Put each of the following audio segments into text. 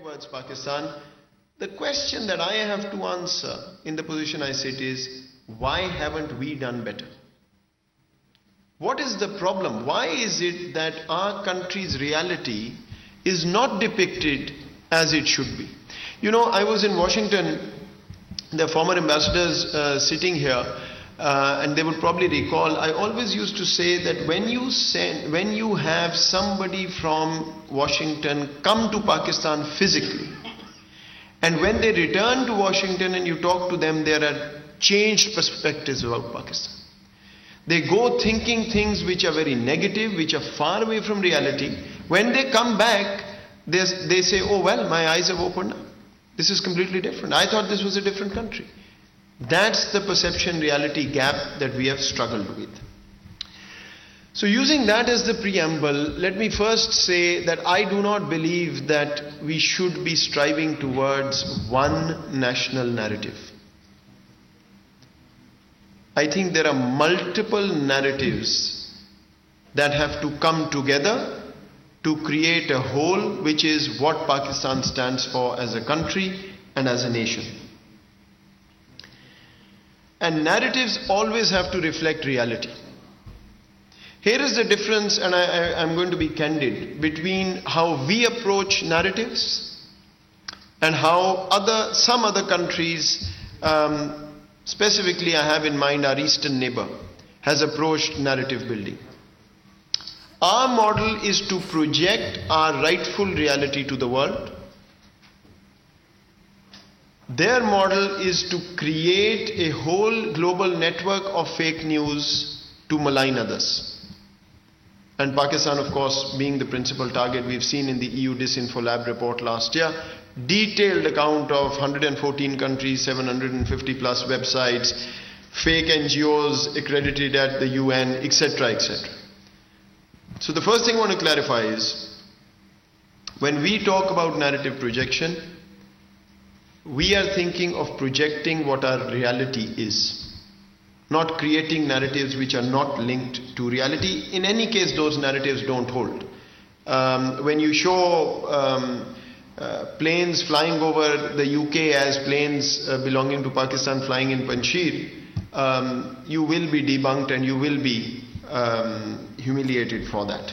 towards Pakistan, the question that I have to answer in the position I sit is, why haven't we done better? What is the problem? Why is it that our country's reality is not depicted as it should be? I was in Washington, the former ambassadors sitting here, and they would probably recall, I always used to say that when you have somebody from Washington come to Pakistan physically, and when they return to Washington and you talk to them, there are changed perspectives about Pakistan. They go thinking things which are very negative, which are far away from reality. When they come back, they say, oh well, my eyes have opened up. This is completely different. I thought this was a different country. That's the perception reality gap that we have struggled with. So using that as the preamble, let me first say that I do not believe that we should be striving towards one national narrative. I think there are multiple narratives that have to come together to create a whole, which is what Pakistan stands for as a country and as a nation. And narratives always have to reflect reality. Here is the difference, and I'm going to be candid, between how we approach narratives and how some other countries, specifically I have in mind our eastern neighbor, has approached narrative building. Our model is to project our rightful reality to the world. Their model is to create a whole global network of fake news to malign others. And Pakistan, of course, being the principal target, we've seen in the EU Disinfo Lab report last year, detailed account of 114 countries, 750 plus websites, fake NGOs accredited at the UN, etc., etc. So the first thing I want to clarify is, when we talk about narrative projection, we are thinking of projecting what our reality is, not creating narratives which are not linked to reality. In any case, those narratives don't hold. When you show planes flying over the UK as planes belonging to Pakistan flying in Panjshir, you will be debunked and you will be humiliated for that.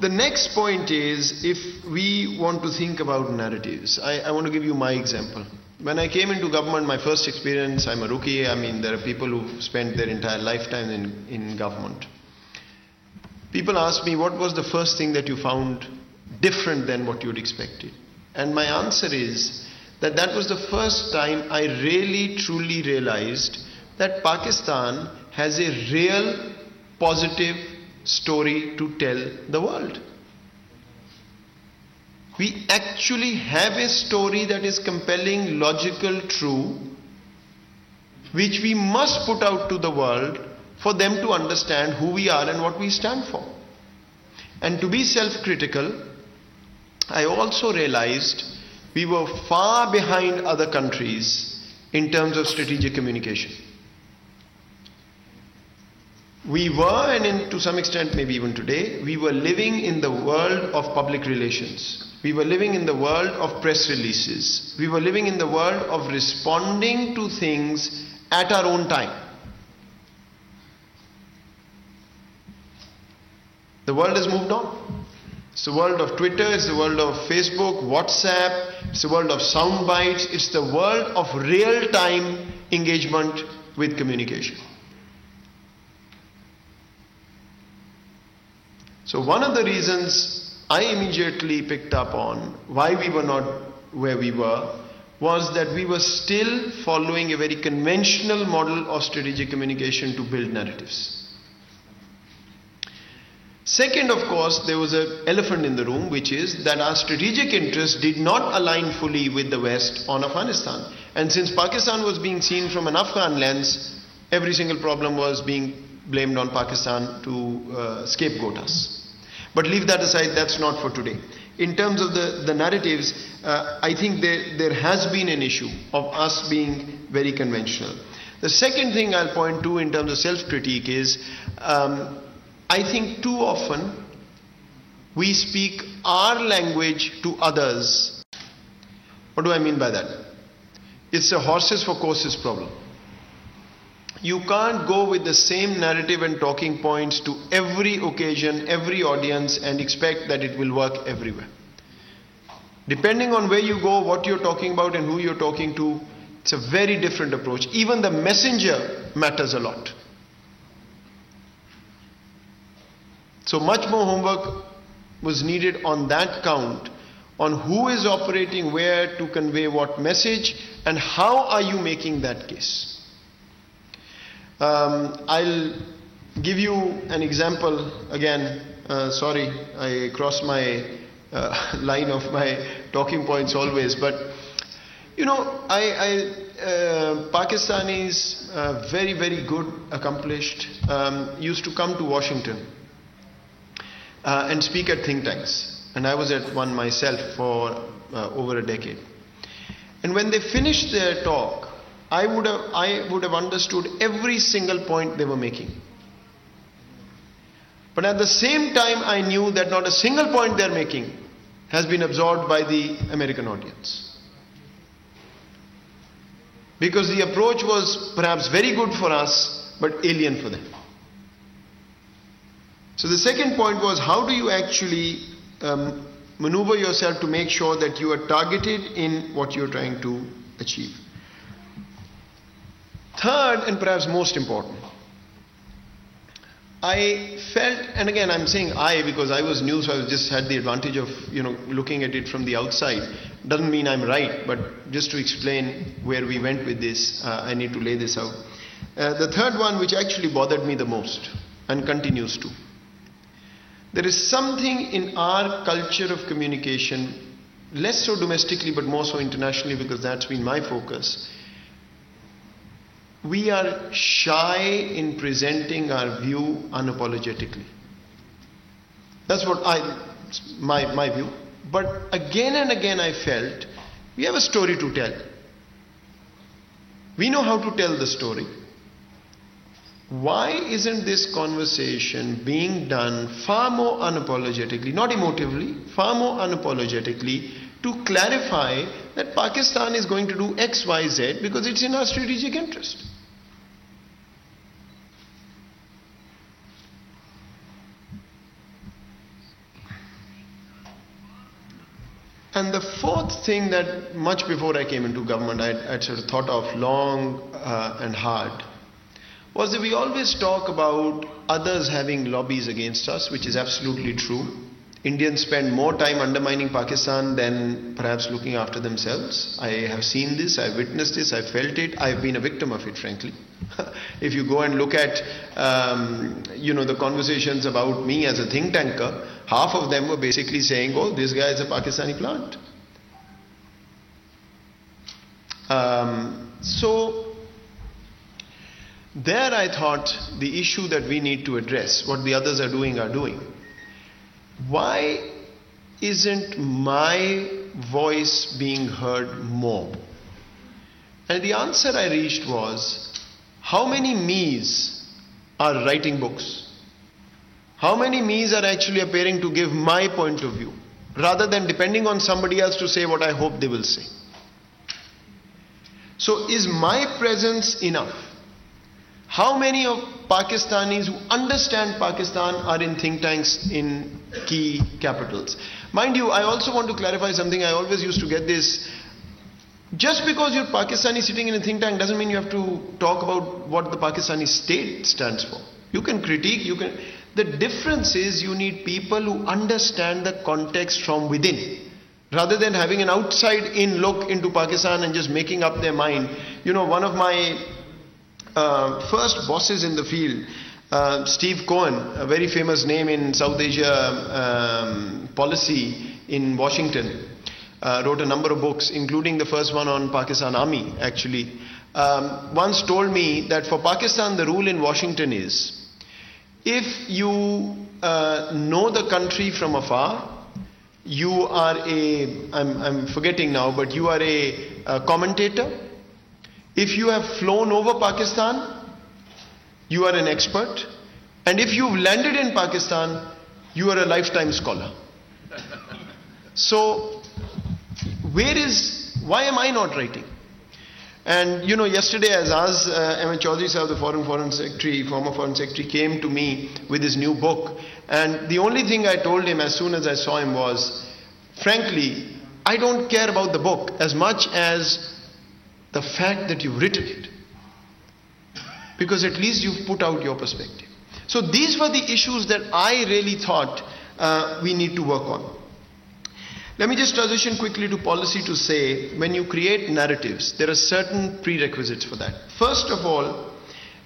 The next point is, if we want to think about narratives, I want to give you my example. When I came into government, my first experience, I'm a rookie. There are people who've spent their entire lifetime in government. People ask me, what was the first thing that you found different than what you'd expected? And my answer is that was the first time I really truly realized that Pakistan has a real positive story to tell the world. We actually have a story that is compelling, logical, true, which we must put out to the world for them to understand who we are and what we stand for. And to be self-critical, I also realized we were far behind other countries in terms of strategic communication. We were, and to some extent maybe even today, we were living in the world of public relations. We were living in the world of press releases. We were living in the world of responding to things at our own time. The world has moved on. It's the world of Twitter, it's the world of Facebook, WhatsApp, it's the world of sound bites, it's the world of real-time engagement with communication. So one of the reasons I immediately picked up on why we were not where we were was that we were still following a very conventional model of strategic communication to build narratives. Second, of course, there was an elephant in the room, which is that our strategic interests did not align fully with the West on Afghanistan. And since Pakistan was being seen from an Afghan lens, every single problem was being blamed on Pakistan to scapegoat us. But leave that aside, that's not for today. In terms of the narratives, I think there has been an issue of us being very conventional. The second thing I'll point to in terms of self-critique is, I think too often we speak our language to others. What do I mean by that? It's a horses for courses problem. You can't go with the same narrative and talking points to every occasion, every audience, and expect that it will work everywhere. Depending on where you go, what you're talking about and who you're talking to, it's a very different approach. Even the messenger matters a lot. So much more homework was needed on that count, on who is operating where to convey what message and how are you making that case. I'll give you an example again. Sorry, I cross my line of my talking points always, but you know, Pakistanis, very, very good, accomplished, used to come to Washington and speak at think tanks. And I was at one myself for over a decade. And when they finished their talk, I would have understood every single point they were making. But at the same time, I knew that not a single point they're making has been absorbed by the American audience. Because the approach was perhaps very good for us, but alien for them. So the second point was, how do you actually maneuver yourself to make sure that you are targeted in what you're trying to achieve? Third, and perhaps most important, I felt, and again I'm saying I because I was new, so I just had the advantage of looking at it from the outside. Doesn't mean I'm right, but just to explain where we went with this, I need to lay this out. The third one, which actually bothered me the most and continues to. There is something in our culture of communication, less so domestically but more so internationally, because that's been my focus. We are shy in presenting our view unapologetically. That's what my view. But again and again I felt, we have a story to tell. We know how to tell the story. Why isn't this conversation being done far more unapologetically, not emotively, far more unapologetically, to clarify that Pakistan is going to do X, Y, Z because it's in our strategic interest? And the fourth thing that much before I came into government I'd sort of thought of long and hard was that we always talk about others having lobbies against us, which is absolutely true. Indians spend more time undermining Pakistan than perhaps looking after themselves. I have seen this, I've witnessed this, I've felt it, I've been a victim of it, frankly. If you go and look at, the conversations about me as a think tanker, half of them were basically saying, oh, this guy is a Pakistani plant. So there I thought the issue that we need to address, what the others are doing. Why isn't my voice being heard more? And the answer I reached was, how many me's are writing books? How many me's are actually appearing to give my point of view, rather than depending on somebody else to say what I hope they will say? So is my presence enough? How many of Pakistanis who understand Pakistan are in think tanks in key capitals? Mind you, I also want to clarify something. I always used to get this. Just because you're Pakistani sitting in a think tank doesn't mean you have to talk about what the Pakistani state stands for. You can critique, The difference is you need people who understand the context from within, rather than having an outside-in look into Pakistan and just making up their mind. One of my first bosses in the field, Steve Cohen, a very famous name in South Asia policy in Washington, wrote a number of books, including the first one on Pakistan Army, actually. Once told me that for Pakistan, the rule in Washington is, if you know the country from afar, you are I'm forgetting now, but you are a commentator. If you have flown over Pakistan, you are an expert. And if you've landed in Pakistan, you are a lifetime scholar. So, why am I not writing? And yesterday, as Ahmed Chaudhry Sahib, the former foreign secretary, came to me with his new book, and the only thing I told him as soon as I saw him was, frankly, I don't care about the book as much as the fact that you've written it. Because at least you've put out your perspective. So these were the issues that I really thought we need to work on. Let me just transition quickly to policy to say, when you create narratives, there are certain prerequisites for that. First of all,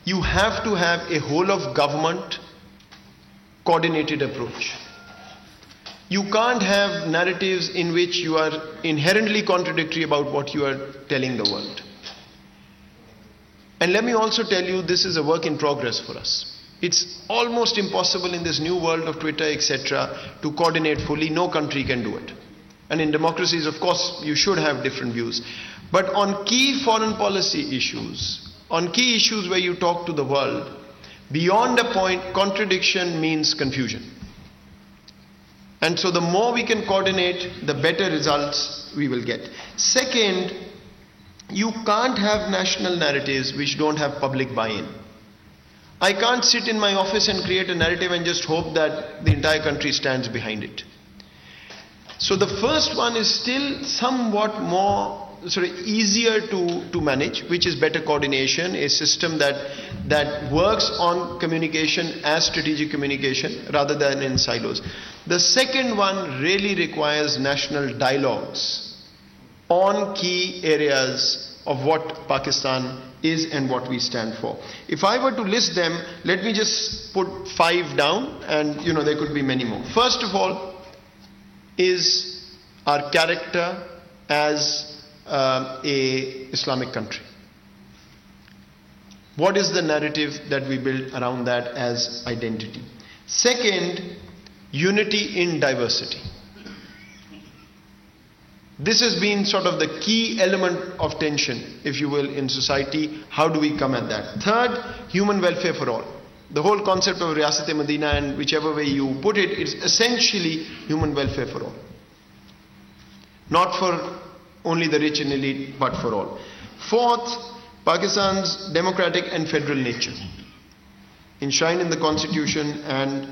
you have to have a whole of government coordinated approach. You can't have narratives in which you are inherently contradictory about what you are telling the world. And let me also tell you, this is a work in progress for us. It's almost impossible in this new world of Twitter, etc., to coordinate fully. No country can do it. And in democracies, of course, you should have different views. But on key foreign policy issues, on key issues where you talk to the world, beyond a point, contradiction means confusion. And so the more we can coordinate, the better results we will get. Second, you can't have national narratives which don't have public buy-in. I can't sit in my office and create a narrative and just hope that the entire country stands behind it. So the first one is still somewhat more easier to manage, which is better coordination, a system that works on communication as strategic communication rather than in silos. The second one really requires national dialogues on key areas of what Pakistan is and what we stand for. If I were to list them, let me just put 5 down, and there could be many more. First of all is our character as a Islamic country. What is the narrative that we build around that as identity? Second, unity in diversity. This has been sort of the key element of tension, if you will, in society. How do we come at that? Third, human welfare for all. The whole concept of Riyasat-e-Madina, and whichever way you put it, is essentially human welfare for all. Not for only the rich and elite, but for all. Fourth, Pakistan's democratic and federal nature, enshrined in the constitution and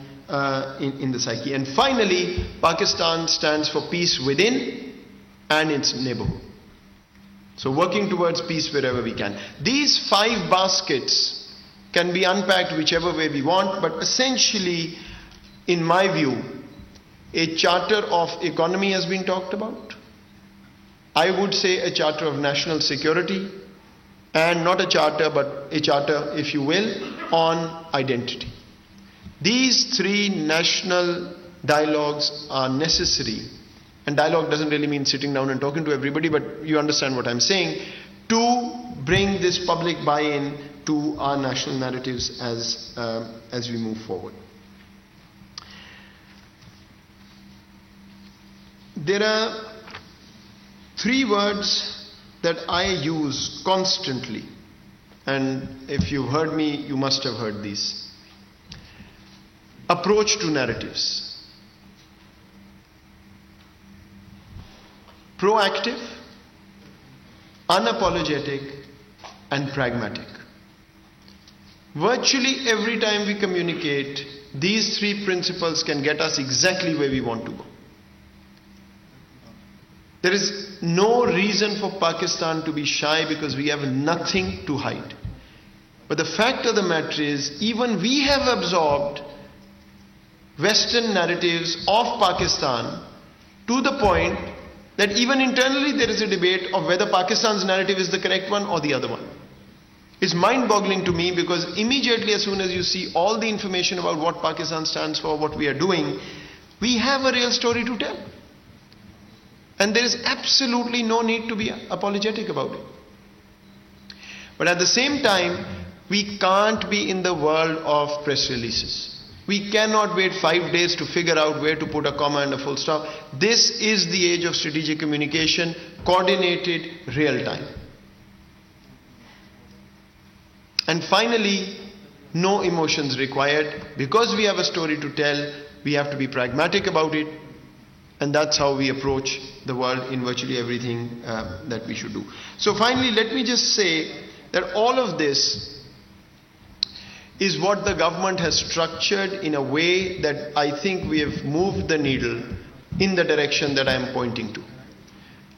in the psyche. And finally, Pakistan stands for peace within and its neighborhood. So working towards peace wherever we can. These 5 baskets can be unpacked whichever way we want, but essentially, in my view, a charter of economy has been talked about. I would say a charter of national security, and not a charter, but a charter, if you will, on identity. These 3 national dialogues are necessary, and dialogue doesn't really mean sitting down and talking to everybody, but you understand what I'm saying, to bring this public buy-in to our national narratives as we move forward. There are 3 words that I use constantly, and if you've heard me, you must have heard these. Approach to narratives. Proactive, unapologetic, and pragmatic. Virtually every time we communicate, these 3 principles can get us exactly where we want to go. There is no reason for Pakistan to be shy because we have nothing to hide. But the fact of the matter is, even we have absorbed Western narratives of Pakistan to the point that even internally there is a debate of whether Pakistan's narrative is the correct one or the other one. It's mind-boggling to me, because immediately as soon as you see all the information about what Pakistan stands for, what we are doing, we have a real story to tell. And there is absolutely no need to be apologetic about it. But at the same time, we can't be in the world of press releases. We cannot wait 5 days to figure out where to put a comma and a full stop. This is the age of strategic communication, coordinated, real time. And finally, no emotions required. Because we have a story to tell, we have to be pragmatic about it, And that's how we approach the world in virtually everything that we should do. So finally, let me just say that all of this is what the government has structured in a way that I think we have moved the needle in the direction that I am pointing to.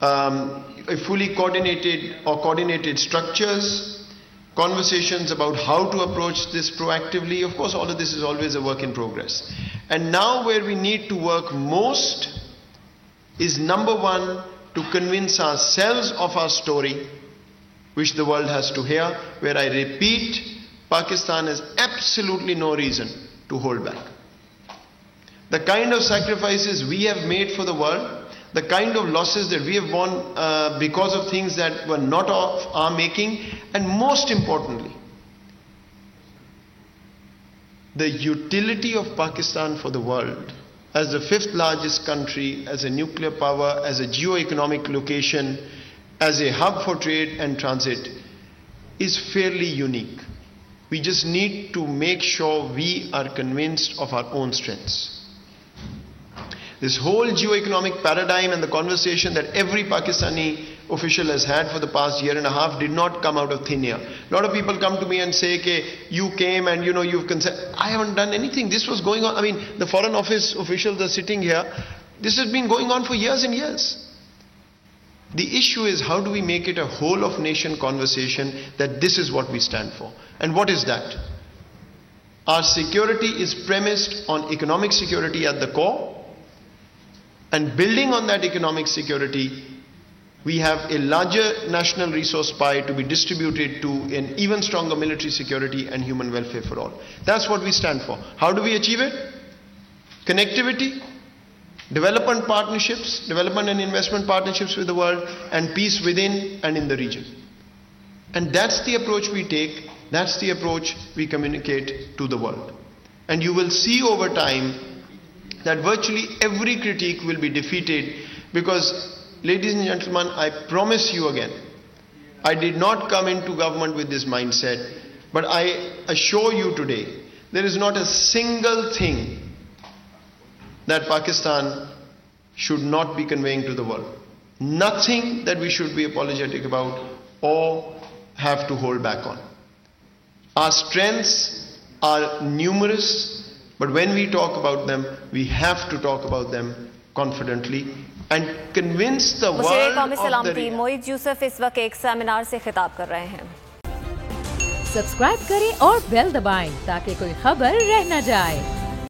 A fully coordinated structures, conversations about how to approach this proactively. Of course, all of this is always a work in progress. And now where we need to work most is, number one, to convince ourselves of our story, which the world has to hear, where I repeat, Pakistan has absolutely no reason to hold back. The kind of sacrifices we have made for the world, the kind of losses that we have borne because of things that were not of our making, and most importantly, the utility of Pakistan for the world as the 5th largest country, as a nuclear power, as a geo-economic location, as a hub for trade and transit, is fairly unique. We just need to make sure we are convinced of our own strengths. This whole geo-economic paradigm and the conversation that every Pakistani official has had for the past year and a half did not come out of thin air. A lot of people come to me and say, okay, you came and you've consent. I haven't done anything. This was going on. I mean, the Foreign Office officials are sitting here. This has been going on for years and years. The issue is, how do we make it a whole of nation conversation that this is what we stand for? And what is that? Our security is premised on economic security at the core. And building on that economic security, we have a larger national resource pie to be distributed to an even stronger military security and human welfare for all. That's what we stand for. How do we achieve it? Connectivity, development partnerships, development and investment partnerships with the world, and peace within and in the region. And that's the approach we take. That's the approach we communicate to the world. And you will see over time that virtually every critique will be defeated, because, ladies and gentlemen, I promise you again, I did not come into government with this mindset, but I assure you today, there is not a single thing that Pakistan should not be conveying to the world. Nothing that we should be apologetic about or have to hold back on. Our strengths are numerous, but when we talk about them, we have to talk about them confidently and convince the world of the... Moid Yusuf इस वक्त एक seminar से खिताब कर रहे हैं। Subscribe करें और बेल दबाएं ताकि कोई खबर रह न जाए।